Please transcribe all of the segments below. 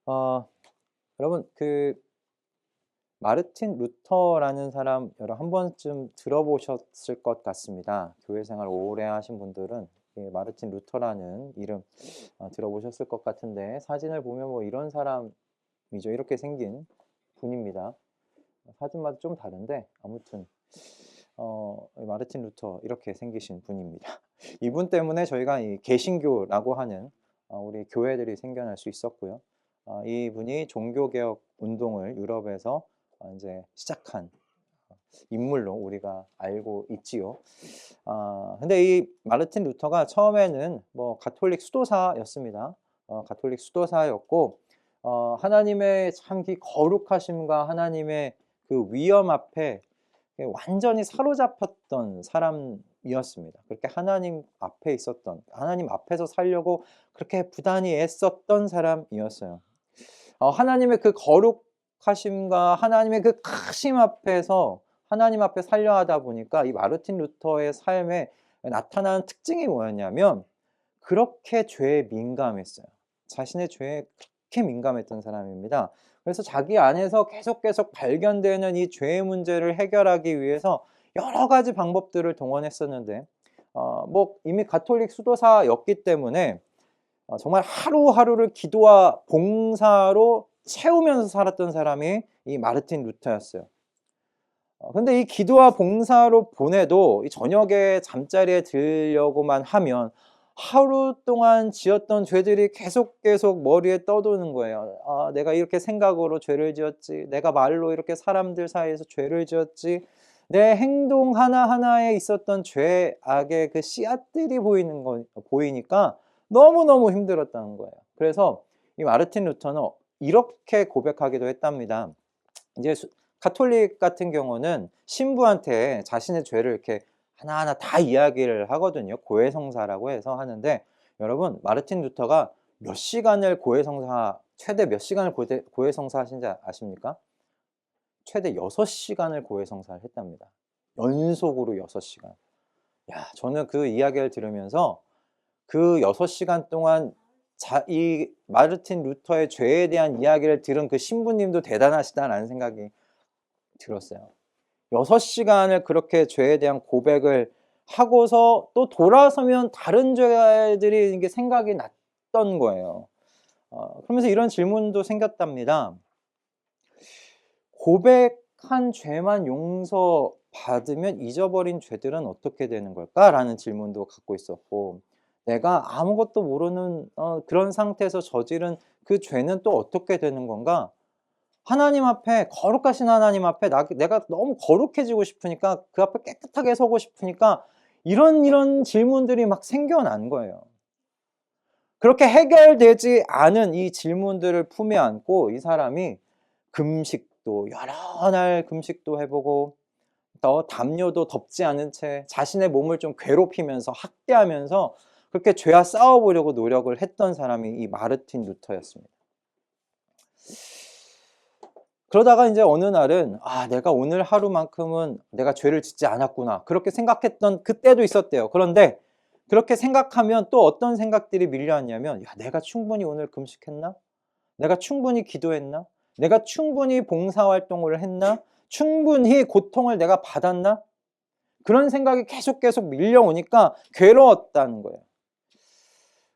어 여러분 마르틴 루터라는 사람 한 번쯤 들어보셨을 것 같습니다. 교회 생활 오래 하신 분들은 마르틴 루터라는 이름 들어보셨을 것 같은데, 사진을 보면 뭐 이런 사람이죠. 이렇게 생긴 분입니다. 사진마다 좀 다른데 아무튼 마르틴 루터 이렇게 생기신 분입니다. 이분 때문에 저희가 이 개신교라고 하는 우리 교회들이 생겨날 수 있었고요. 이분이 종교개혁 운동을 유럽에서 이제 시작한 인물로 우리가 알고 있지요. 근데 이 마르틴 루터가 처음에는 뭐 가톨릭 수도사였습니다. 가톨릭 수도사였고, 하나님의 참 거룩하심과 하나님의 그 위엄 앞에 완전히 사로잡혔던 사람이었습니다. 그렇게 하나님 앞에 있었던, 하나님 앞에서 살려고 그렇게 부단히 애썼던 사람이었어요. 하나님의 그 거룩하심과 하나님의 그 크심 앞에서 하나님 앞에 살려 하다 보니까 이 마르틴 루터의 삶에 나타나는 특징이 뭐였냐면, 그렇게 죄에 민감했어요. 자신의 죄에 그렇게 민감했던 사람입니다. 그래서 자기 안에서 계속 발견되는 이 죄의 문제를 해결하기 위해서 여러 가지 방법들을 동원했었는데, 뭐 이미 가톨릭 수도사였기 때문에 정말 하루하루를 기도와 봉사로 채우면서 살았던 사람이 이 마르틴 루터였어요. 근데 이 기도와 봉사로 보내도 이 저녁에 잠자리에 들려고만 하면 하루 동안 지었던 죄들이 계속 머리에 떠도는 거예요. '아, 내가 이렇게 생각으로 죄를 지었지. 내가 말로 이렇게 사람들 사이에서 죄를 지었지.' 내 행동 하나하나에 있었던 죄악의 그 씨앗들이 보이니까 너무너무 힘들었다는 거예요. 그래서 이 마르틴 루터는 이렇게 고백하기도 했답니다. 이제 가톨릭 같은 경우는 신부한테 자신의 죄를 이렇게 하나하나 다 이야기를 하거든요. 고해성사라고 해서 하는데, 여러분 마르틴 루터가 몇 시간을 최대 몇 시간을 고해성사하신지 아십니까? 최대 6시간을 고해성사를 했답니다. 연속으로 6시간. 야, 저는 그 이야기를 들으면서 그 6시간 동안 이 마르틴 루터의 죄에 대한 이야기를 들은 그 신부님도 대단하시다라는 생각이 들었어요. 6시간을 그렇게 죄에 대한 고백을 하고서 또 돌아서면 다른 죄들이 이게 생각이 났던 거예요. 그러면서 이런 질문도 생겼답니다. '고백한 죄만 용서받으면 잊어버린 죄들은 어떻게 되는 걸까?'라는 질문도 갖고 있었고, '내가 아무것도 모르는 그런 상태에서 저지른 그 죄는 또 어떻게 되는 건가?' 하나님 앞에, 거룩하신 하나님 앞에 내가 너무 거룩해지고 싶으니까, 그 앞에 깨끗하게 서고 싶으니까 이런 질문들이 막 생겨난 거예요. 그렇게 해결되지 않은 이 질문들을 품에 안고 이 사람이 금식도 여러 날 금식도 해 보고, 또 담요도 덮지 않은 채 자신의 몸을 좀 괴롭히면서 학대하면서 그렇게 죄와 싸워 보려고 노력을 했던 사람이 이 마르틴 루터였습니다. 그러다가 인제 어느 날은 '아, 내가 오늘 하루만큼은 내가 죄를 짓지 않았구나.' 그렇게 생각했던 그때도 있었대요. 그런데 그렇게 생각하면 또 어떤 생각들이 밀려왔냐면, '야, 내가 충분히 오늘 금식했나? 내가 충분히 기도했나? 내가 충분히 봉사활동을 했나? 충분히 고통을 내가 받았나?' 그런 생각이 계속 밀려오니까 괴로웠다는 거예요.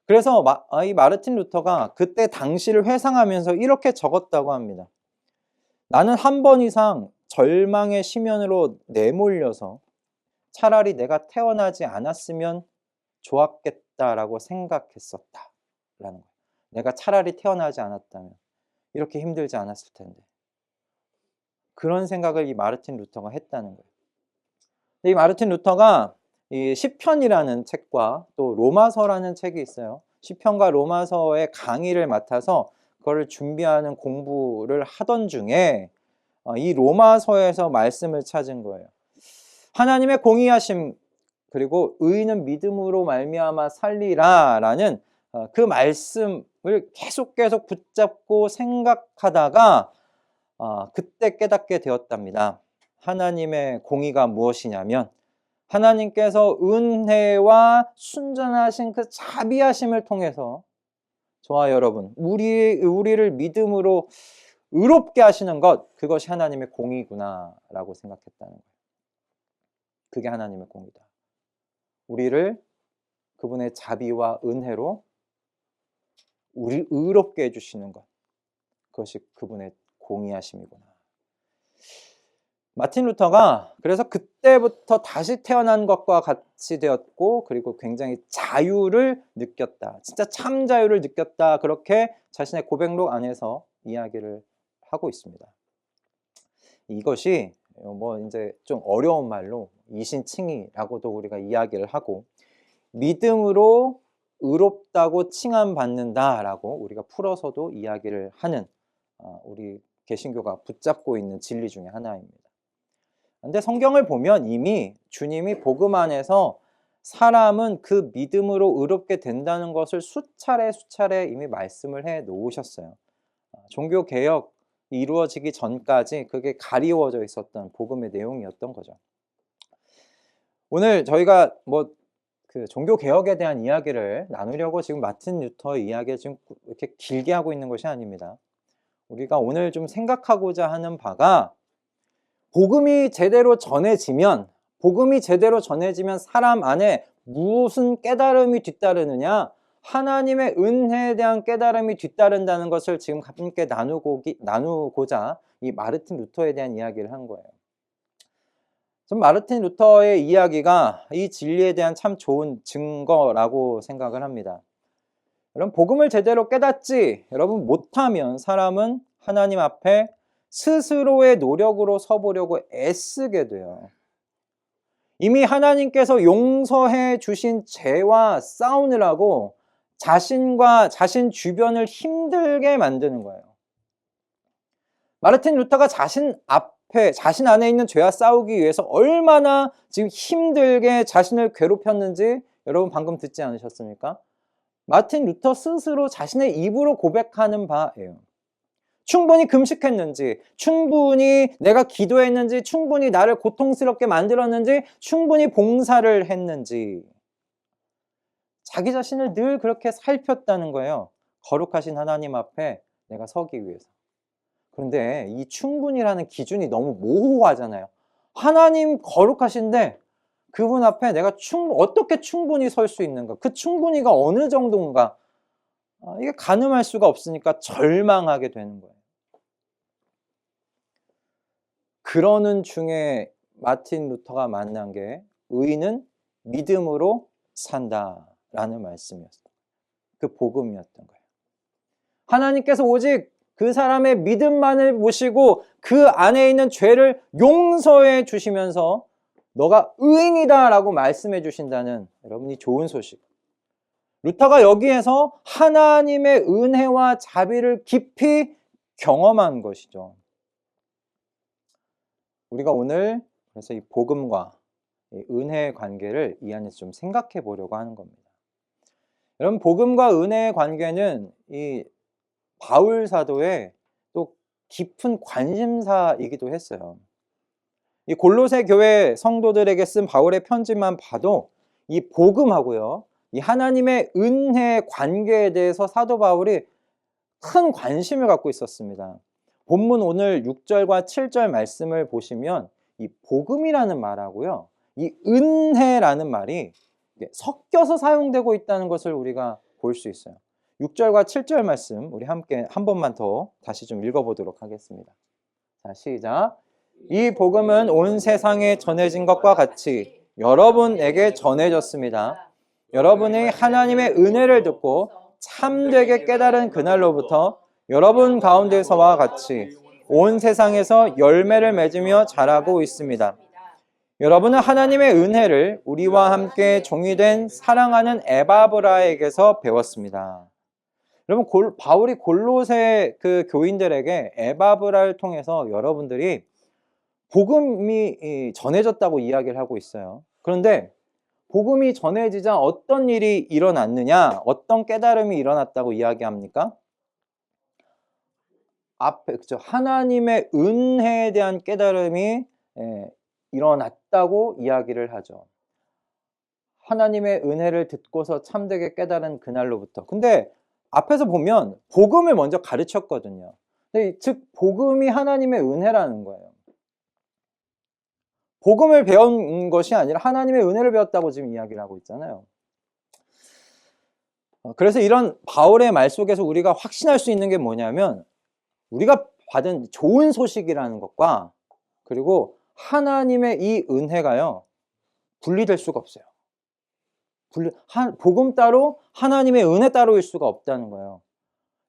그래서 이 마르틴 루터가 그때 당시를 회상하면서 이렇게 적었다고 합니다. '나는 한 번 이상 절망의 심연으로 내몰려서 차라리 내가 태어나지 않았으면 좋았겠다.'라고 생각했었다.'라는 거예요. '내가 차라리 태어나지 않았다면 이렇게 힘들지 않았을 텐데.' 그런 생각을 이 마르틴 루터가 했다는 거예요. 이 마르틴 루터가 이 시편이라는 책과 또 로마서라는 책이 있어요. 시편과 로마서의 강의를 맡아서 그거를 준비하는 공부를 하던 중에 이 로마서에서 말씀을 찾은 거예요. 하나님의 공의하심, 그리고 의인은 믿음으로 말미암아 살리라라는 그 말씀을 계속 붙잡고 생각하다가 그때 깨닫게 되었답니다. 하나님의 공의가 무엇이냐면, 하나님께서 은혜와 순전하신 그 자비하심을 통해서 저와 여러분, 우리를 믿음으로 의롭게 하시는 것, 그것이 하나님의 공의구나라고 생각했다는 거예요. 그게 하나님의 공의다. 우리를 그분의 자비와 은혜로 우리 의롭게 해주시는 것, 그것이 그분의 공의하심이구나. 마틴 루터가 그래서 그때부터 다시 태어난 것과 같이 되었고, 그리고 굉장히 자유를 느꼈다. 진짜 참 자유를 느꼈다. 그렇게 자신의 고백록 안에서 이야기를 하고 있습니다. 이것이 뭐 이제 좀 어려운 말로 이신칭의라고도 우리가 이야기를 하고, 믿음으로 의롭다고 칭함받는다라고 우리가 풀어서도 이야기를 하는 우리 개신교가 붙잡고 있는 진리 중에 하나입니다. 근데 성경을 보면 이미 주님이 복음 안에서 사람은 그 믿음으로 의롭게 된다는 것을 수차례 이미 말씀을 해 놓으셨어요. 종교개혁이 이루어지기 전까지 그게 가리워져 있었던 복음의 내용이었던 거죠. 오늘 저희가 뭐 그 종교개혁에 대한 이야기를 나누려고 지금 마틴 루터의 이야기를 지금 이렇게 길게 하고 있는 것이 아닙니다. 우리가 오늘 좀 생각하고자 하는 바가, 복음이 제대로 전해지면 사람 안에 무슨 깨달음이 뒤따르느냐? 하나님의 은혜에 대한 깨달음이 뒤따른다는 것을 지금 함께 나누고자 이 마르틴 루터에 대한 이야기를 한 거예요. 전 마르틴 루터의 이야기가 이 진리에 대한 참 좋은 증거라고 생각을 합니다. 여러분, 복음을 제대로 깨닫지 못하면 사람은 하나님 앞에 스스로의 노력으로 서보려고 애쓰게 돼요. 이미 하나님께서 용서해 주신 죄와 싸우느라고 자신과 자신 주변을 힘들게 만드는 거예요. 마르틴 루터가 자신 안에 있는 죄와 싸우기 위해서 얼마나 지금 힘들게 자신을 괴롭혔는지 여러분 방금 듣지 않으셨습니까? 마틴 루터 스스로 자신의 입으로 고백하는 바예요. 충분히 금식했는지, 충분히 내가 기도했는지, 충분히 나를 고통스럽게 만들었는지, 충분히 봉사를 했는지, 자기 자신을 늘 그렇게 살폈다는 거예요. 거룩하신 하나님 앞에 내가 서기 위해서. 그런데 이 충분이라는 기준이 너무 모호하잖아요. 하나님 거룩하신데 그분 앞에 내가 어떻게 충분히 설 수 있는가? 그 충분히가 어느 정도인가? 이게 가늠할 수가 없으니까 절망하게 되는 거예요. 그러는 중에 마틴 루터가 만난 게 의인은 믿음으로 산다라는 말씀이었어요. 그 복음이었던 거예요. 하나님께서 오직 그 사람의 믿음만을 보시고 그 안에 있는 죄를 용서해 주시면서 너가 의인이다 라고 말씀해 주신다는, 여러분이 좋은 소식. 루터가 여기에서 하나님의 은혜와 자비를 깊이 경험한 것이죠. 우리가 오늘 그래서 이 복음과 이 은혜의 관계를 이 안에서 좀 생각해 보려고 하는 겁니다. 여러분, 복음과 은혜의 관계는 이 바울 사도의 또 깊은 관심사이기도 했어요. 이 골로새 교회 성도들에게 쓴 바울의 편지만 봐도 이 복음하고요, 이 하나님의 은혜 관계에 대해서 사도 바울이 큰 관심을 갖고 있었습니다. 본문 오늘 6절과 7절 말씀을 보시면 이 복음이라는 말하고요, 이 은혜라는 말이 섞여서 사용되고 있다는 것을 우리가 볼 수 있어요. 6절과 7절 말씀 우리 함께 한 번만 더 다시 좀 읽어보도록 하겠습니다. 자, 시작. 이 복음은 온 세상에 전해진 것과 같이 여러분에게 전해졌습니다. 여러분이 하나님의 은혜를 듣고 참되게 깨달은 그날로부터 여러분 가운데서와 같이 온 세상에서 열매를 맺으며 자라고 있습니다. 여러분은 하나님의 은혜를 우리와 함께 종이된 사랑하는 에바브라에게서 배웠습니다. 여러분, 바울이 골로새 그 교인들에게 에바브라를 통해서 여러분들이 복음이 전해졌다고 이야기를 하고 있어요. 그런데 복음이 전해지자 어떤 일이 일어났느냐, 어떤 깨달음이 일어났다고 이야기합니까? 그죠? 하나님의 은혜에 대한 깨달음이 일어났다고 이야기를 하죠. 하나님의 은혜를 듣고서 참되게 깨달은 그날로부터. 근데 앞에서 보면 복음을 먼저 가르쳤거든요. 즉 복음이 하나님의 은혜라는 거예요. 복음을 배운 것이 아니라 하나님의 은혜를 배웠다고 지금 이야기를 하고 있잖아요. 그래서 이런 바울의 말 속에서 우리가 확신할 수 있는 게 뭐냐면 우리가 받은 좋은 소식이라는 것과 그리고 하나님의 이 은혜가요 분리될 수가 없어요. 복음 따로 하나님의 은혜 따로일 수가 없다는 거예요.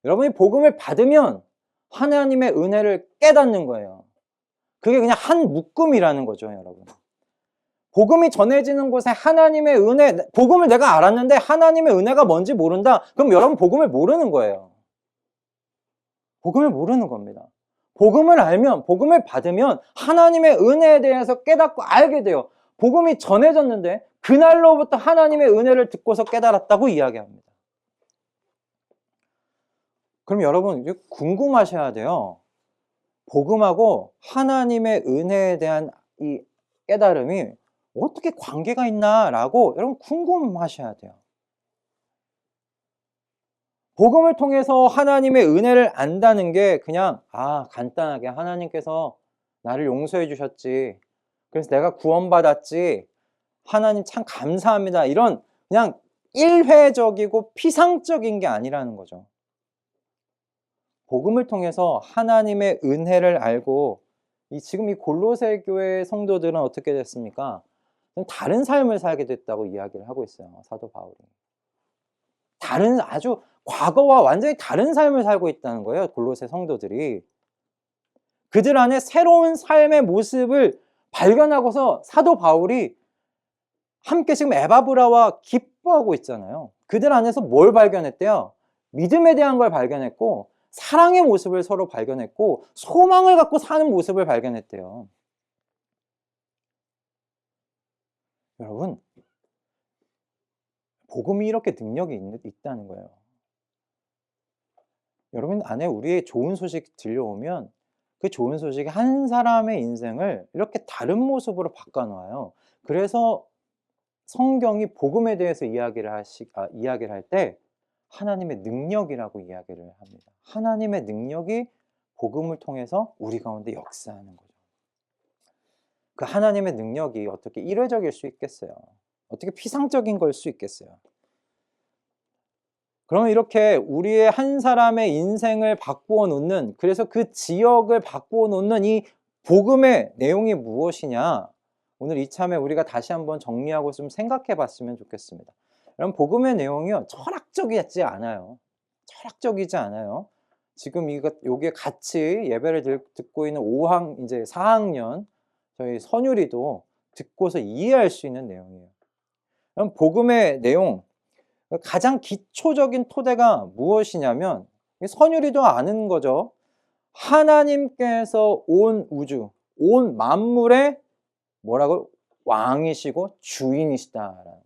여러분이 복음을 받으면 하나님의 은혜를 깨닫는 거예요. 그게 그냥 한 묶음이라는 거죠, 여러분. 복음이 전해지는 곳에 하나님의 은혜, 복음을 내가 알았는데 하나님의 은혜가 뭔지 모른다? 그럼 여러분 복음을 모르는 거예요. 복음을 모르는 겁니다. 복음을 알면, 복음을 받으면 하나님의 은혜에 대해서 깨닫고 알게 돼요. 복음이 전해졌는데 그날로부터 하나님의 은혜를 듣고서 깨달았다고 이야기합니다. 그럼 여러분 궁금하셔야 돼요. 복음하고 하나님의 은혜에 대한 이 깨달음이 어떻게 관계가 있나라고 여러분 궁금하셔야 돼요. 복음을 통해서 하나님의 은혜를 안다는 게 그냥 간단하게 하나님께서 나를 용서해 주셨지. 그래서 내가 구원받았지. 하나님 참 감사합니다. 이런 그냥 일회적이고 피상적인 게 아니라는 거죠. 복음을 통해서 하나님의 은혜를 알고 지금 이 골로새 교회 성도들은 어떻게 됐습니까? 다른 삶을 살게 됐다고 이야기를 하고 있어요. 사도 바울이. 아주 과거와 완전히 다른 삶을 살고 있다는 거예요. 골로새 성도들이. 그들 안에 새로운 삶의 모습을 발견하고서 사도 바울이 함께 지금 에바브라와 기뻐하고 있잖아요. 그들 안에서 뭘 발견했대요? 믿음에 대한 걸 발견했고 사랑의 모습을 서로 발견했고 소망을 갖고 사는 모습을 발견했대요. 여러분, 복음이 이렇게 능력이 있다는 거예요. 여러분 안에 우리의 좋은 소식 들려오면 그 좋은 소식이 한 사람의 인생을 이렇게 다른 모습으로 바꿔놔요. 그래서 성경이 복음에 대해서 이야기를 할 때 하나님의 능력이라고 이야기를 합니다. 하나님의 능력이 복음을 통해서 우리 가운데 역사하는 거죠. 그 하나님의 능력이 어떻게 일회적일 수 있겠어요? 어떻게 피상적인 걸 수 있겠어요? 그러면 이렇게 우리의 한 사람의 인생을 바꾸어 놓는, 그래서 그 지역을 바꾸어 놓는 이 복음의 내용이 무엇이냐? 오늘 이참에 우리가 다시 한번 정리하고 좀 생각해 봤으면 좋겠습니다. 여러분, 복음의 내용이요, 철학적이지 않아요. 철학적이지 않아요. 지금 요게 같이 예배를 듣고 있는 4학년 저희 선율이도 듣고서 이해할 수 있는 내용이에요. 그럼 복음의 내용, 가장 기초적인 토대가 무엇이냐면 선율이도 아는 거죠. 하나님께서 온 우주, 온 만물의 뭐라고? 왕이시고 주인이시다라는 거예요.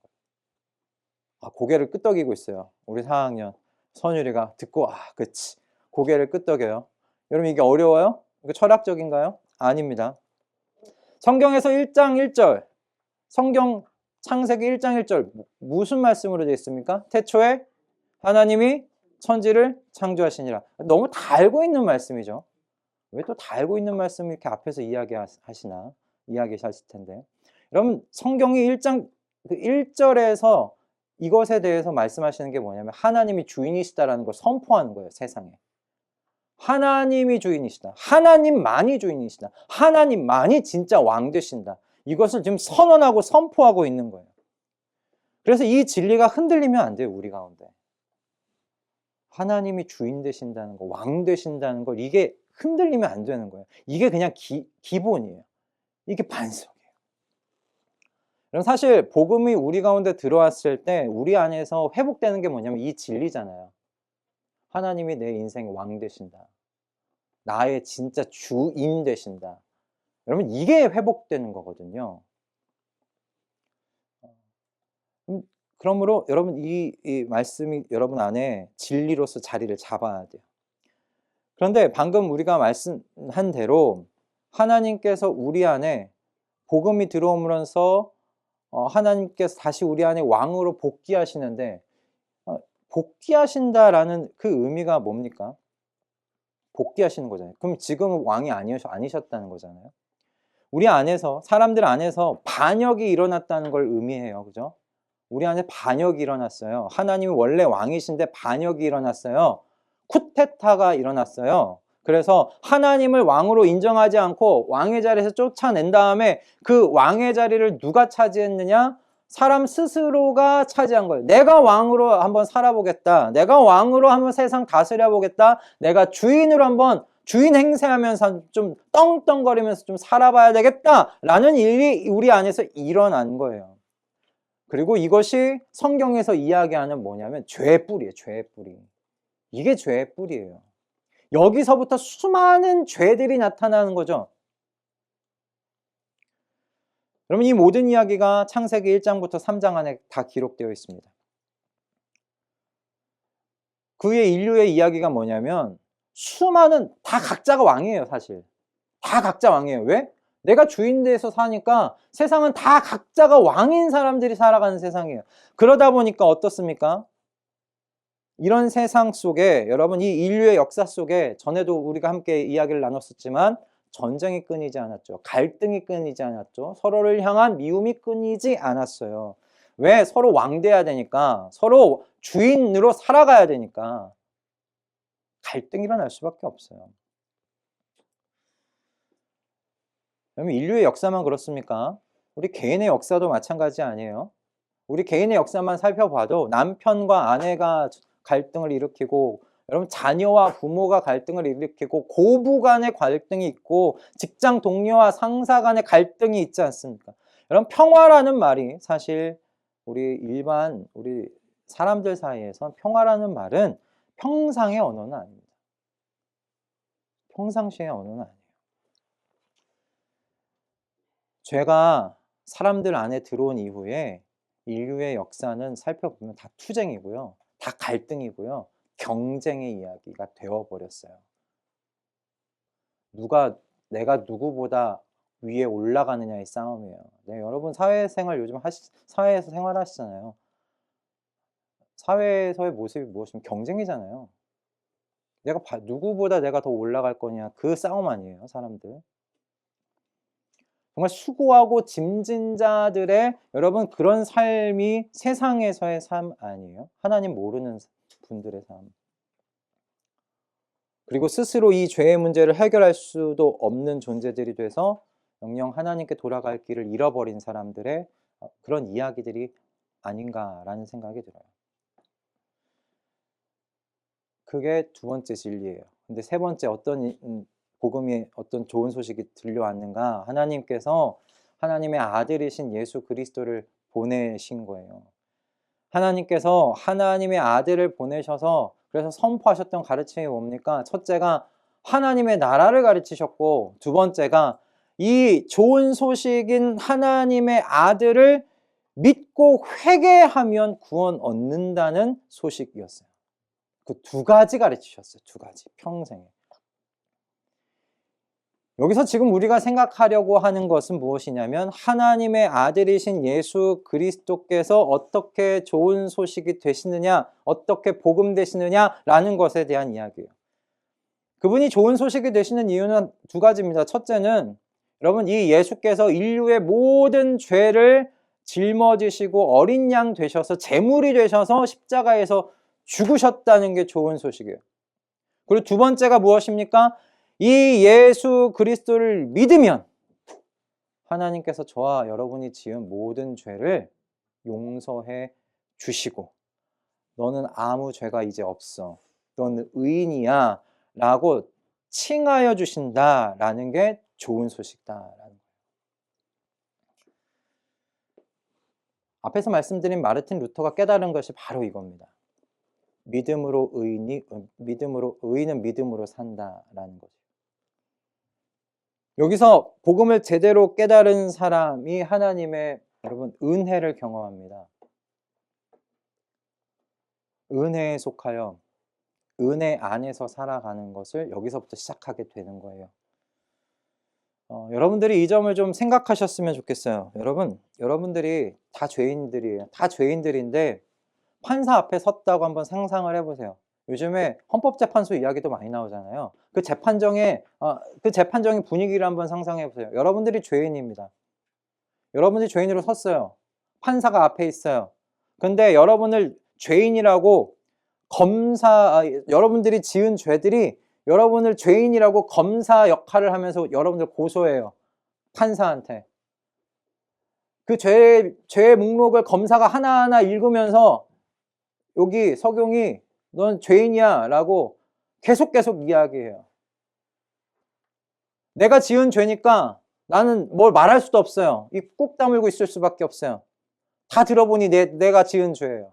고개를 끄덕이고 있어요. 우리 4학년 선율이가 듣고 그치. 고개를 끄덕여요. 여러분 이게 어려워요? 이거 철학적인가요? 아닙니다. 성경에서 1장 1절, 성경 창세기 1장 1절 무슨 말씀으로 되어 있습니까? 태초에 하나님이 천지를 창조하시니라. 너무 다 알고 있는 말씀이죠. 왜 또 다 알고 있는 말씀을 이렇게 앞에서 이야기하실 텐데. 여러분 성경이 1장 1절에서 이것에 대해서 말씀하시는 게 뭐냐면 하나님이 주인이시다라는 걸 선포하는 거예요. 세상에. 하나님이 주인이시다. 하나님만이 주인이시다. 하나님만이 진짜 왕 되신다. 이것을 지금 선언하고 선포하고 있는 거예요. 그래서 이 진리가 흔들리면 안 돼요. 우리 가운데. 하나님이 주인 되신다는 거, 왕 되신다는 걸 이게 흔들리면 안 되는 거예요. 이게 그냥 기본이에요. 이게 반석이에요. 그럼 사실 복음이 우리 가운데 들어왔을 때 우리 안에서 회복되는 게 뭐냐면 이 진리잖아요. 하나님이 내 인생 왕 되신다. 나의 진짜 주인 되신다. 여러분 이게 회복되는 거거든요. 그러므로 여러분 이 말씀이 여러분 안에 진리로서 자리를 잡아야 돼요. 그런데 방금 우리가 말씀한 대로 하나님께서 우리 안에 복음이 들어오면서 하나님께서 다시 우리 안에 왕으로 복귀하시는데 복귀하신다라는 그 의미가 뭡니까? 복귀하시는 거잖아요. 그럼 지금은 왕이 아니셨다는 거잖아요. 우리 안에서, 사람들 안에서 반역이 일어났다는 걸 의미해요. 그죠? 우리 안에 반역이 일어났어요. 하나님이 원래 왕이신데 반역이 일어났어요. 쿠데타가 일어났어요. 그래서 하나님을 왕으로 인정하지 않고 왕의 자리에서 쫓아낸 다음에 그 왕의 자리를 누가 차지했느냐? 사람 스스로가 차지한 거예요. 내가 왕으로 한번 살아보겠다. 내가 왕으로 한번 세상 다스려 보겠다. 내가 주인으로 한번 주인 행세하면서 좀 떵떵거리면서 좀 살아봐야 되겠다라는 일이 우리 안에서 일어난 거예요. 그리고 이것이 성경에서 이야기하는 뭐냐면 죄의 뿌리예요. 죄의 뿌리. 이게 죄의 뿌리예요. 여기서부터 수많은 죄들이 나타나는 거죠. 여러분, 이 모든 이야기가 창세기 1장부터 3장 안에 다 기록되어 있습니다. 그의 인류의 이야기가 뭐냐면 수많은, 다 각자가 왕이에요. 사실 다 각자 왕이에요. 왜? 내가 주인돼서 사니까 세상은 다 각자가 왕인 사람들이 살아가는 세상이에요. 그러다 보니까 어떻습니까? 이런 세상 속에 여러분, 이 인류의 역사 속에 전에도 우리가 함께 이야기를 나눴었지만 전쟁이 끊이지 않았죠. 갈등이 끊이지 않았죠. 서로를 향한 미움이 끊이지 않았어요. 왜? 서로 왕돼야 되니까, 서로 주인으로 살아가야 되니까 갈등이 일어날 수밖에 없어요. 그러면 인류의 역사만 그렇습니까? 우리 개인의 역사도 마찬가지 아니에요? 우리 개인의 역사만 살펴봐도 남편과 아내가 갈등을 일으키고, 여러분 자녀와 부모가 갈등을 일으키고, 고부 간의 갈등이 있고, 직장 동료와 상사 간의 갈등이 있지 않습니까? 여러분, 평화라는 말이 사실 우리 사람들 사이에서 평화라는 말은 평상의 언어는 아닙니다. 평상시의 언어는 아니에요. 죄가 사람들 안에 들어온 이후에 인류의 역사는 살펴보면 다 투쟁이고요. 다 갈등이고요. 경쟁의 이야기가 되어버렸어요. 내가 누구보다 위에 올라가느냐의 싸움이에요. 네, 여러분 사회생활 요즘 사회에서 생활하시잖아요. 사회에서의 모습이 무엇이면 경쟁이잖아요. 누구보다 내가 더 올라갈 거냐, 그 싸움 아니에요, 사람들. 정말 수고하고 짐진 자들의, 여러분, 그런 삶이 세상에서의 삶 아니에요? 하나님 모르는 분들의 삶. 그리고 스스로 이 죄의 문제를 해결할 수도 없는 존재들이 돼서 영영 하나님께 돌아갈 길을 잃어버린 사람들의 그런 이야기들이 아닌가라는 생각이 들어요. 그게 두 번째 진리예요. 근데 세 번째, 복음이 어떤 좋은 소식이 들려왔는가? 하나님께서 하나님의 아들이신 예수 그리스도를 보내신 거예요. 하나님께서 하나님의 아들을 보내셔서, 그래서 선포하셨던 가르침이 뭡니까? 첫째가 하나님의 나라를 가르치셨고, 두 번째가 이 좋은 소식인 하나님의 아들을 믿고 회개하면 구원 얻는다는 소식이었어요. 그 두 가지 가르치셨어요. 두 가지, 평생에. 여기서 지금 우리가 생각하려고 하는 것은 무엇이냐면, 하나님의 아들이신 예수 그리스도께서 어떻게 좋은 소식이 되시느냐, 어떻게 복음 되시느냐라는 것에 대한 이야기예요. 그분이 좋은 소식이 되시는 이유는 두 가지입니다. 첫째는 여러분, 이 예수께서 인류의 모든 죄를 짊어지시고 어린 양 되셔서 제물이 되셔서 십자가에서 죽으셨다는 게 좋은 소식이에요. 그리고 두 번째가 무엇입니까? 이 예수 그리스도를 믿으면 하나님께서 저와 여러분이 지은 모든 죄를 용서해 주시고, 너는 아무 죄가 이제 없어, 너는 의인이야 라고 칭하여 주신다라는 게 좋은 소식이다라는 거예요. 앞에서 말씀드린 마르틴 루터가 깨달은 것이 바로 이겁니다. 의인은 믿음으로 산다라는 거죠. 여기서 복음을 제대로 깨달은 사람이 하나님의, 여러분, 은혜를 경험합니다. 은혜에 속하여 은혜 안에서 살아가는 것을 여기서부터 시작하게 되는 거예요. 여러분들이 이 점을 좀 생각하셨으면 좋겠어요. 여러분들이 다 죄인들이에요. 다 죄인들인데 판사 앞에 섰다고 한번 상상을 해 보세요. 요즘에 헌법재판소 이야기도 많이 나오잖아요. 그 재판정의 분위기를 한번 상상해 보세요. 여러분들이 죄인입니다. 여러분들이 죄인으로 섰어요. 판사가 앞에 있어요. 근데 여러분을 죄인이라고 여러분들이 지은 죄들이 여러분을 죄인이라고 검사 역할을 하면서 여러분들 고소해요. 판사한테. 그 죄의 목록을 검사가 하나하나 읽으면서 여기 석용이 넌 죄인이야 라고 계속 이야기해요. 내가 지은 죄니까 나는 뭘 말할 수도 없어요. 입 꾹 다물고 있을 수밖에 없어요. 다 들어보니 내가 지은 죄예요.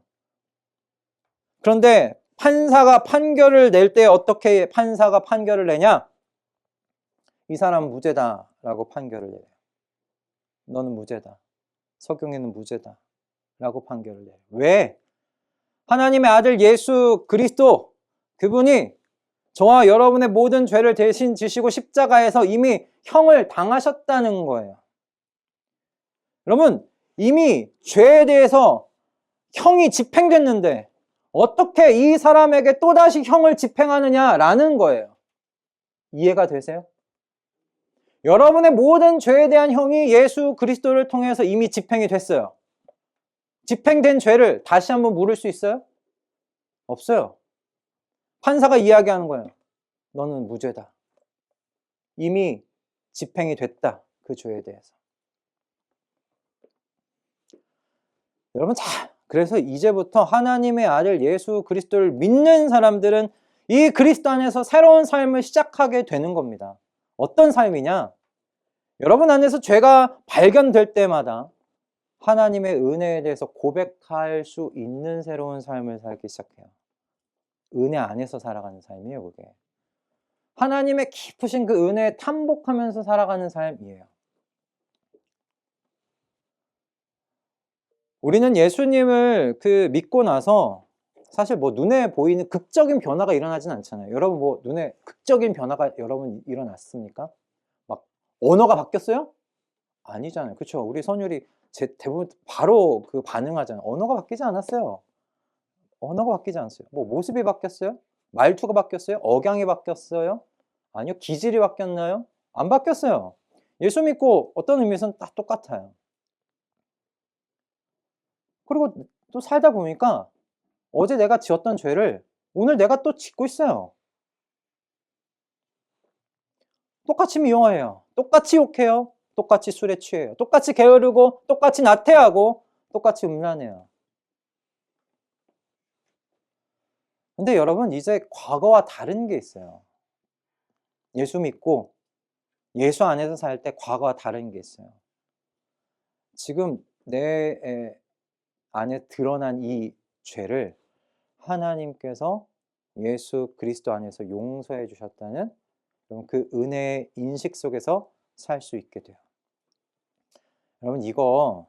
그런데 판사가 판결을 낼 때 어떻게 판사가 판결을 내냐? 이 사람은 무죄다라고 판결을 내요. 너는 무죄다. 석용이는 무죄다. 라고 판결을 내요. 왜? 하나님의 아들 예수 그리스도 그분이 저와 여러분의 모든 죄를 대신 지시고 십자가에서 이미 형을 당하셨다는 거예요. 여러분, 이미 죄에 대해서 형이 집행됐는데 어떻게 이 사람에게 또다시 형을 집행하느냐라는 거예요. 이해가 되세요? 여러분의 모든 죄에 대한 형이 예수 그리스도를 통해서 이미 집행이 됐어요. 집행된 죄를 다시 한번 물을 수 있어요? 없어요. 판사가 이야기하는 거예요. 너는 무죄다. 이미 집행이 됐다. 그 죄에 대해서. 여러분, 그래서 이제부터 하나님의 아들 예수 그리스도를 믿는 사람들은 이 그리스도 안에서 새로운 삶을 시작하게 되는 겁니다. 어떤 삶이냐? 여러분 안에서 죄가 발견될 때마다 하나님의 은혜에 대해서 고백할 수 있는 새로운 삶을 살기 시작해요. 은혜 안에서 살아가는 삶이에요, 그게. 하나님의 깊으신 그 은혜에 탐복하면서 살아가는 삶이에요. 우리는 예수님을 믿고 나서 사실 눈에 보이는 극적인 변화가 일어나진 않잖아요. 여러분 눈에 극적인 변화가 여러분 일어났습니까? 막 언어가 바뀌었어요? 아니잖아요. 그렇죠? 우리 선율이 대부분 바로 반응하잖아요. 언어가 바뀌지 않았어요. 언어가 바뀌지 않았어요. 모습이 바뀌었어요? 말투가 바뀌었어요? 억양이 바뀌었어요? 아니요. 기질이 바뀌었나요? 안 바뀌었어요. 예수 믿고 어떤 의미에서는 딱 똑같아요. 그리고 또 살다 보니까 어제 내가 지었던 죄를 오늘 내가 또 짓고 있어요. 똑같이 미워해요. 똑같이 욕해요. 똑같이 술에 취해요. 똑같이 게으르고 똑같이 나태하고 똑같이 음란해요. 근데 여러분 이제 과거와 다른 게 있어요. 예수 믿고 예수 안에서 살 때 과거와 다른 게 있어요. 지금 내 안에 드러난 이 죄를 하나님께서 예수 그리스도 안에서 용서해 주셨다는 그 은혜의 인식 속에서 살 수 있게 돼요. 여러분 이거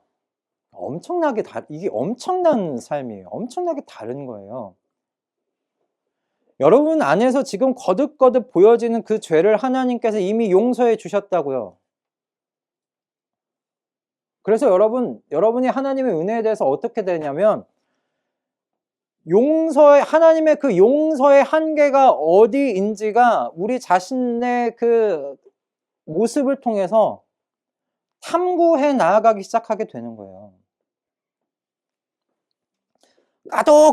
이게 엄청난 삶이에요. 엄청나게 다른 거예요. 여러분 안에서 지금 거듭거듭 보여지는 그 죄를 하나님께서 이미 용서해 주셨다고요. 그래서 여러분이 하나님의 은혜에 대해서 어떻게 되냐면 하나님의 그 용서의 한계가 어디인지가 우리 자신의 그 모습을 통해서 탐구해 나아가기 시작하게 되는 거예요.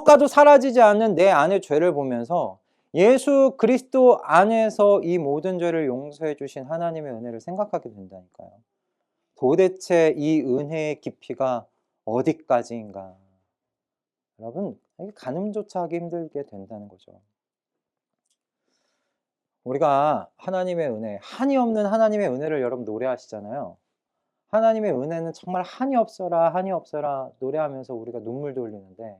까도 사라지지 않는 내 안의 죄를 보면서 예수 그리스도 안에서 이 모든 죄를 용서해 주신 하나님의 은혜를 생각하게 된다니까요. 도대체 이 은혜의 깊이가 어디까지인가? 여러분, 이게 가늠조차 하기 힘들게 된다는 거죠. 우리가 하나님의 은혜, 한이 없는 하나님의 은혜를 여러분 노래하시잖아요. 하나님의 은혜는 정말 한이 없어라, 한이 없어라 노래하면서 우리가 눈물도 흘리는데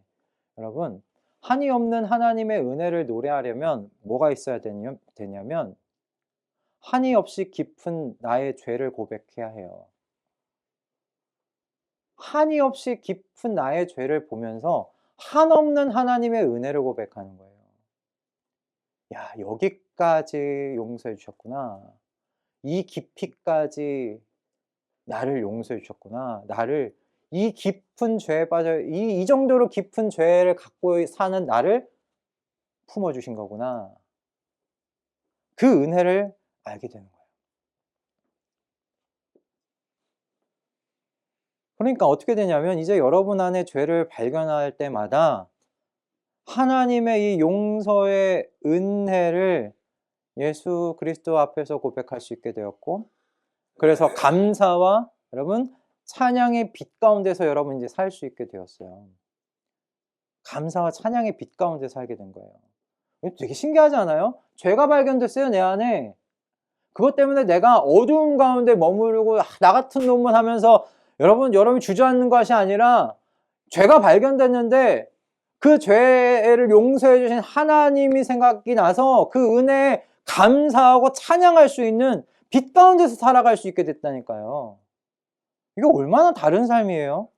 여러분, 한이 없는 하나님의 은혜를 노래하려면 뭐가 있어야 되냐면 한이 없이 깊은 나의 죄를 고백해야 해요. 한이 없이 깊은 나의 죄를 보면서 한없는 하나님의 은혜를 고백하는 거예요. 야, 여기까지 용서해 주셨구나. 이 깊이까지 나를 용서해 주셨구나. 나를 이 깊은 죄에 빠져 이 정도로 깊은 죄를 갖고 사는 나를 품어주신 거구나. 그 은혜를 알게 되는 거예요. 그러니까 어떻게 되냐면 이제 여러분 안에 죄를 발견할 때마다 하나님의 이 용서의 은혜를 예수 그리스도 앞에서 고백할 수 있게 되었고, 그래서 감사와 여러분 찬양의 빛 가운데서 여러분 이제 살 수 있게 되었어요. 감사와 찬양의 빛 가운데 살게 된 거예요. 되게 신기하지 않아요? 죄가 발견됐어요, 내 안에. 그것 때문에 내가 어두운 가운데 머무르고 나 같은 놈만 하면서 여러분이 주저앉는 것이 아니라 죄가 발견됐는데 그 죄를 용서해 주신 하나님이 생각이 나서 그 은혜에 감사하고 찬양할 수 있는 빛 가운데서 살아갈 수 있게 됐다니까요. 이게 얼마나 다른 삶이에요?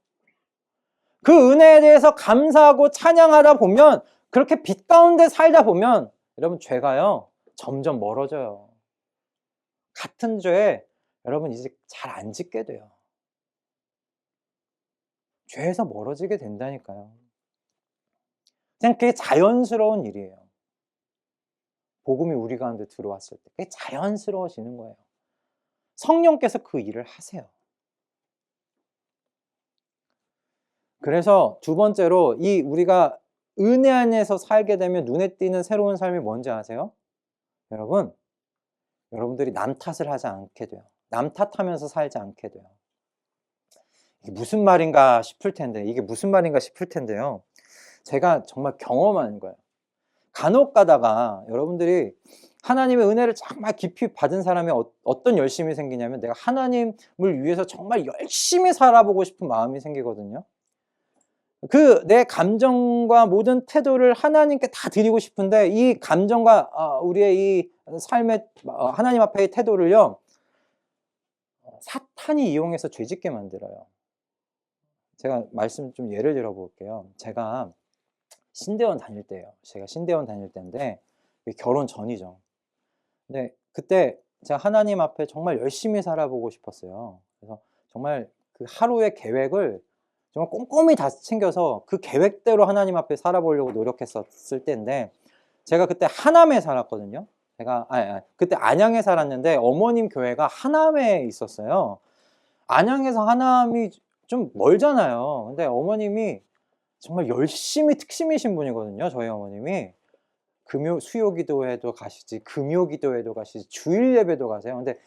그 은혜에 대해서 감사하고 찬양하다 보면, 그렇게 빛 가운데 살다 보면 여러분 죄가요 점점 멀어져요. 같은 죄 여러분 이제 잘 안 짓게 돼요. 죄에서 멀어지게 된다니까요. 그냥 그게 자연스러운 일이에요. 복음이 우리 가운데 들어왔을 때 그게 자연스러워지는 거예요. 성령께서 그 일을 하세요. 그래서 두 번째로 이 우리가 은혜 안에서 살게 되면 눈에 띄는 새로운 삶이 뭔지 아세요? 여러분들이 남 탓을 하지 않게 돼요. 남 탓하면서 살지 않게 돼요. 이게 무슨 말인가 싶을 텐데요. 제가 정말 경험하는 거예요. 간혹 가다가 여러분들이 하나님의 은혜를 정말 깊이 받은 사람이 어떤 열심이 생기냐면, 내가 하나님을 위해서 정말 열심히 살아보고 싶은 마음이 생기거든요. 그 내 감정과 모든 태도를 하나님께 다 드리고 싶은데, 이 감정과 우리의 이 삶의 하나님 앞에의 태도를요 사탄이 이용해서 죄짓게 만들어요. 제가 말씀 좀 예를 들어 볼게요. 제가 신대원 다닐 때예요. 제가 신대원 다닐 때인데 결혼 전이죠. 근데 그때 제가 하나님 앞에 정말 열심히 살아보고 싶었어요. 그래서 정말 그 하루의 계획을 정말 꼼꼼히 다 챙겨서 그 계획대로 하나님 앞에 살아보려고 노력했었을 때인데, 제가 그때 하남에 살았거든요. 제가 그때 안양에 살았는데 어머님 교회가 하남에 있었어요. 안양에서 하남이 좀 멀잖아요. 근데 어머님이 정말 열심히 특심이신 분이거든요. 저희 어머님이 수요 기도회도 가시지, 금요 기도회도 가시지, 주일 예배도 가세요. 근데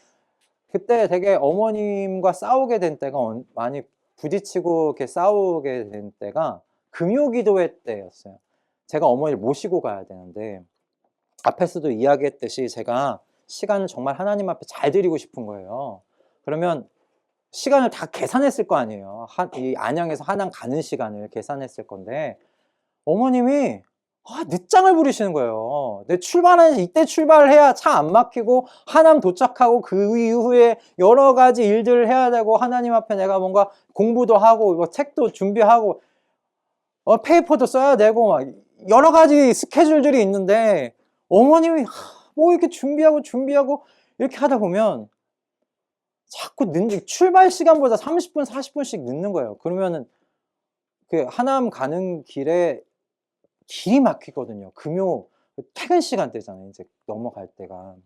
그때 되게 어머님과 싸우게 된 때가 많이 부딪히고 이렇게 싸우게 된 때가 금요 기도회 때였어요. 제가 어머니를 모시고 가야 되는데, 앞에서도 이야기했듯이 제가 시간을 정말 하나님 앞에 잘 드리고 싶은 거예요. 그러면 시간을 다 계산했을 거 아니에요. 이 안양에서 하남 가는 시간을 계산했을 건데, 어머님이 늦장을 부리시는 거예요. 이때 출발을 해야 차 안 막히고 하남 도착하고 그 이후에 여러 가지 일들을 해야 되고, 하나님 앞에 내가 뭔가 공부도 하고 뭐 책도 준비하고 페이퍼도 써야 되고 막 여러 가지 스케줄들이 있는데, 어머님이 뭐 이렇게 준비하고 이렇게 하다 보면 자꾸 출발 시간보다 30분 40분씩 늦는 거예요. 그러면은 그 하남 가는 길에 길이 막히거든요. 금요 퇴근 시간대잖아요. 이제 넘어갈 때가.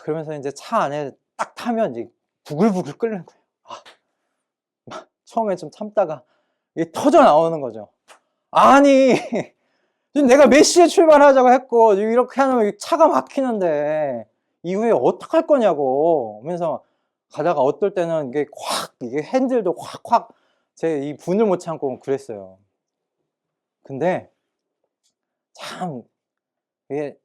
그러면서 이제 차 안에 딱 타면 이제 부글부글 끓는 거예요. 처음에 좀 참다가 이게 터져 나오는 거죠. 아니 지금 내가 몇 시에 출발하자고 했고 이렇게 하면 차가 막히는데 이후에 어떡할 거냐고 하면서 가다가, 어떨 때는 이게 핸들도 확 제 이 분을 못 참고 그랬어요. 근데 참 이게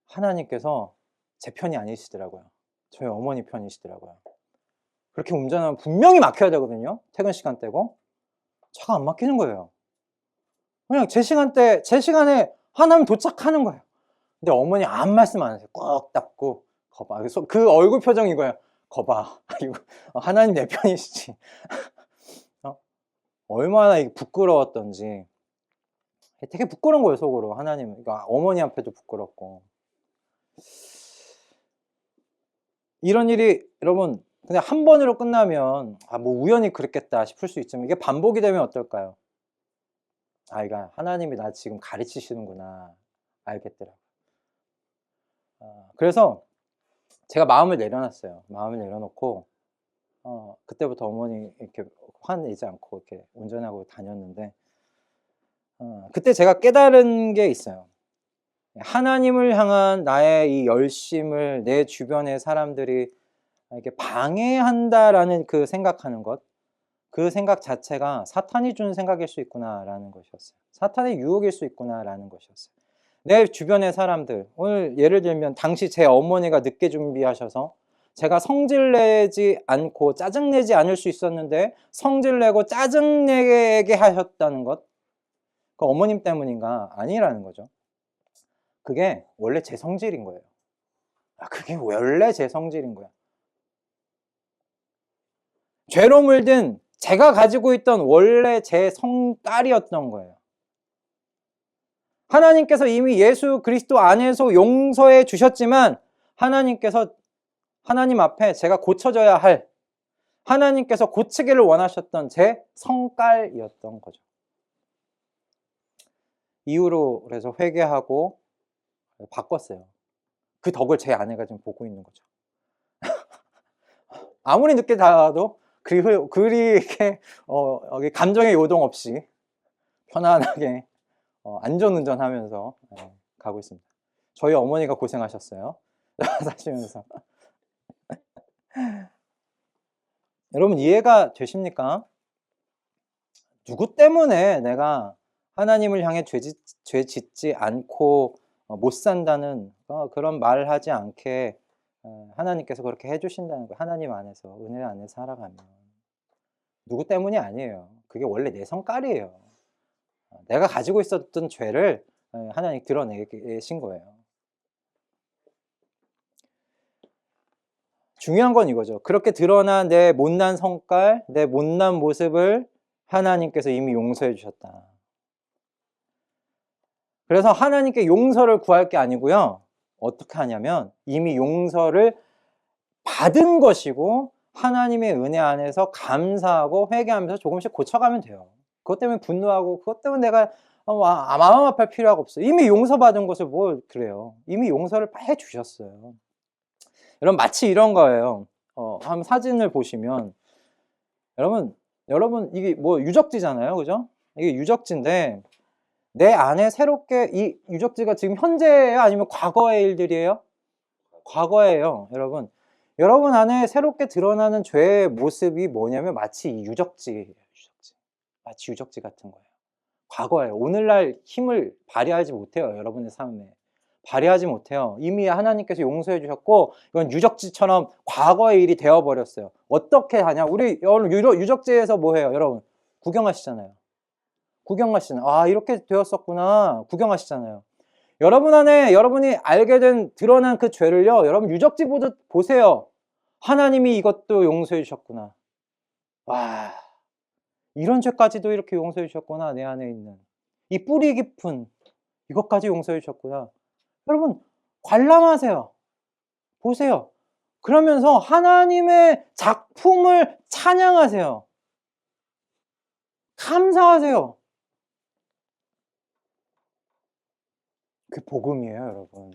하나님께서 제 편이 아니시더라고요. 저희 어머니 편이시더라고요. 그렇게 운전하면 분명히 막혀야 되거든요. 퇴근 시간대고 차가 안 막히는 거예요. 그냥 제 시간에 하나님 도착하는 거예요. 근데 어머니 아무 말씀 안 하세요. 꼭 닫고 거봐. 그 얼굴 표정이 이거예요. 거봐. 이거 하나님 내 편이시지. 얼마나 이게 부끄러웠던지. 되게 부끄러운 거예요, 속으로. 하나님, 그러니까 어머니 앞에도 부끄럽고. 이런 일이 여러분 근데 한 번으로 끝나면 뭐 우연히 그랬겠다 싶을 수 있지만 이게 반복이 되면 어떨까요? 이거 하나님이 나 지금 가르치시는구나 알겠더라고요. 그래서 제가 마음을 내려놨어요. 마음을 내려놓고 그때부터 어머니 이렇게 화내지 않고 이렇게 운전하고 다녔는데 그때 제가 깨달은 게 있어요. 하나님을 향한 나의 이 열심을 내 주변의 사람들이 이렇게 방해한다라는 그 생각하는 것, 그 생각 자체가 사탄이 주는 생각일 수 있구나라는 것이었어요. 사탄의 유혹일 수 있구나라는 것이었어요. 내 주변의 사람들, 오늘 예를 들면 당시 제 어머니가 늦게 준비하셔서 제가 성질내지 않고 짜증내지 않을 수 있었는데 성질내고 짜증내게 하셨다는 것, 그 어머님 때문인가? 아니라는 거죠. 그게 원래 제 성질인 거예요. 그게 원래 제 성질인 거야. 죄로 물든 제가 가지고 있던 원래 제 성깔이었던 거예요. 하나님께서 이미 예수 그리스도 안에서 용서해 주셨지만 하나님께서 하나님 앞에 제가 고쳐져야 할, 하나님께서 고치기를 원하셨던 제 성깔이었던 거죠. 이후로 그래서 회개하고 바꿨어요. 그 덕을 제 아내가 지금 보고 있는 거죠. 아무리 늦게 자도 그리 이렇게 감정의 요동 없이 편안하게 안전운전하면서 가고 있습니다. 저희 어머니가 고생하셨어요. 사시면서. 여러분 이해가 되십니까? 누구 때문에 내가 하나님을 향해 죄 짓지 않고 못 산다는 그런 말을 하지 않게 하나님께서 그렇게 해주신다는 거예요. 하나님 안에서, 은혜 안에 살아가면. 누구 때문이 아니에요. 그게 원래 내 성깔이에요. 내가 가지고 있었던 죄를 하나님 드러내신 거예요. 중요한 건 이거죠. 그렇게 드러난 내 못난 성깔, 내 못난 모습을 하나님께서 이미 용서해 주셨다. 그래서 하나님께 용서를 구할 게 아니고요. 어떻게 하냐면 이미 용서를 받은 것이고 하나님의 은혜 안에서 감사하고 회개하면서 조금씩 고쳐가면 돼요. 그것 때문에 분노하고 그것 때문에 내가 마음 아파할 필요가 없어요. 이미 용서받은 것을 뭘 그래요. 이미 용서를 해주셨어요. 여러분 마치 이런 거예요. 한번 사진을 보시면 여러분 이게 뭐 유적지잖아요, 그죠? 이게 유적지인데 내 안에 새롭게 이 유적지가 지금 현재예요, 아니면 과거의 일들이에요? 과거예요, 여러분. 여러분 안에 새롭게 드러나는 죄의 모습이 뭐냐면 마치 이 유적지예요, 유적지. 마치 유적지 같은 거예요. 과거예요. 오늘날 힘을 발휘하지 못해요, 여러분의 삶에. 발휘하지 못해요. 이미 하나님께서 용서해 주셨고 이건 유적지처럼 과거의 일이 되어버렸어요. 어떻게 하냐? 우리 유적지에서 뭐 해요, 여러분? 구경하시잖아요. 구경하시잖아요. 이렇게 되었었구나. 구경하시잖아요. 여러분 안에 여러분이 알게 된 드러난 그 죄를요, 여러분 유적지 보듯 보세요. 하나님이 이것도 용서해 주셨구나. 와, 이런 죄까지도 이렇게 용서해 주셨구나. 내 안에 있는 이 뿌리 깊은 이것까지 용서해 주셨구나. 여러분 관람하세요. 보세요. 그러면서 하나님의 작품을 찬양하세요. 감사하세요. 그 복음이에요, 여러분.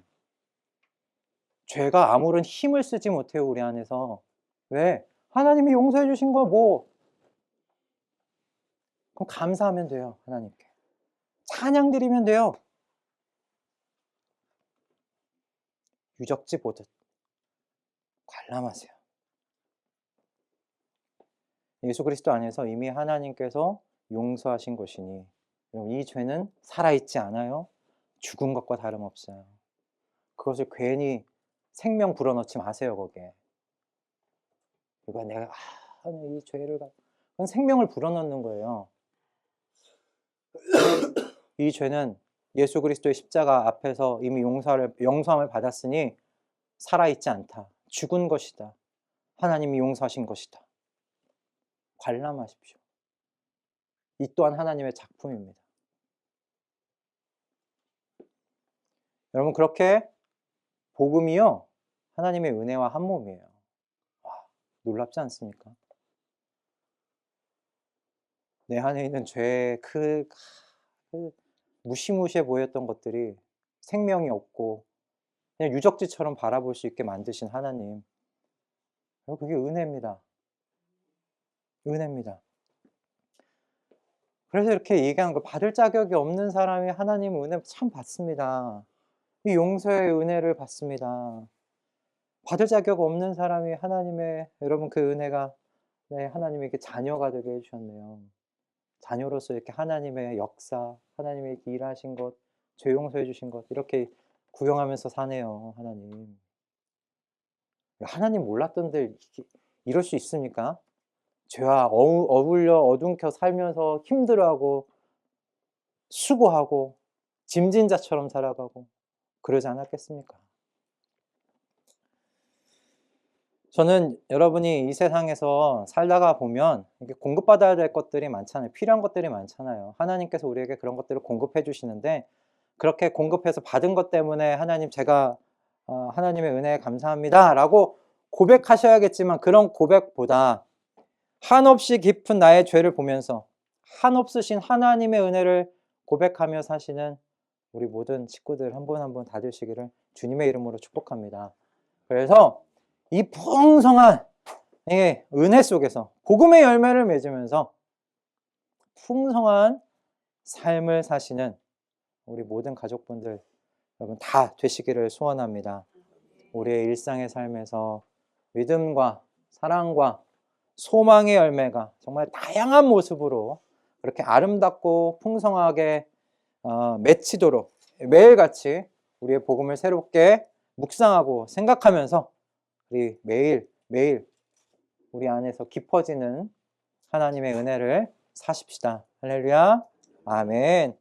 죄가 아무런 힘을 쓰지 못해요, 우리 안에서. 왜? 하나님이 용서해 주신 거 뭐? 그럼 감사하면 돼요, 하나님께. 찬양 드리면 돼요. 유적지 보듯 관람하세요. 예수 그리스도 안에서 이미 하나님께서 용서하신 것이니 이 죄는 살아있지 않아요. 죽은 것과 다름없어요. 그것을 괜히 생명 불어넣지 마세요, 거기에. 이거 내가 이 죄를 그건 생명을 불어넣는 거예요. 이 죄는 예수 그리스도의 십자가 앞에서 이미 용서함을 받았으니 살아있지 않다. 죽은 것이다. 하나님이 용서하신 것이다. 관람하십시오. 이 또한 하나님의 작품입니다. 여러분 그렇게 복음이요, 하나님의 은혜와 한 몸이에요. 놀랍지 않습니까? 내 안에 있는 죄의 그 무시무시해 보였던 것들이 생명이 없고 그냥 유적지처럼 바라볼 수 있게 만드신 하나님. 그게 은혜입니다. 은혜입니다. 그래서 이렇게 얘기하는 거, 받을 자격이 없는 사람이 하나님 은혜 참 받습니다. 이 용서의 은혜를 받습니다. 받을 자격 없는 사람이 하나님의, 여러분 그 은혜가 하나님에게 자녀가 되게 해주셨네요. 자녀로서 이렇게 하나님의 역사, 하나님의 이렇게 일하신 것, 죄 용서해 주신 것 이렇게 구경하면서 사네요. 하나님. 하나님 몰랐던데 이럴 수 있습니까? 죄와 어울려 어둠켜 살면서 힘들어하고 수고하고 짐진자처럼 살아가고 그러지 않았겠습니까? 저는 여러분이 이 세상에서 살다가 보면 이렇게 공급받아야 될 것들이 많잖아요. 필요한 것들이 많잖아요. 하나님께서 우리에게 그런 것들을 공급해 주시는데, 그렇게 공급해서 받은 것 때문에 하나님 제가 하나님의 은혜에 감사합니다 라고 고백하셔야겠지만, 그런 고백보다 한없이 깊은 나의 죄를 보면서 한없으신 하나님의 은혜를 고백하며 사시는 우리 모든 식구들 한 분 한 분 다 되시기를 주님의 이름으로 축복합니다. 그래서 이 풍성한 은혜 속에서 복음의 열매를 맺으면서 풍성한 삶을 사시는 우리 모든 가족분들 여러분 다 되시기를 소원합니다. 우리의 일상의 삶에서 믿음과 사랑과 소망의 열매가 정말 다양한 모습으로 그렇게 아름답고 풍성하게 맺히도록 매일같이 우리의 복음을 새롭게 묵상하고 생각하면서 우리 매일 우리 안에서 깊어지는 하나님의 은혜를 사십시다. 할렐루야. 아멘.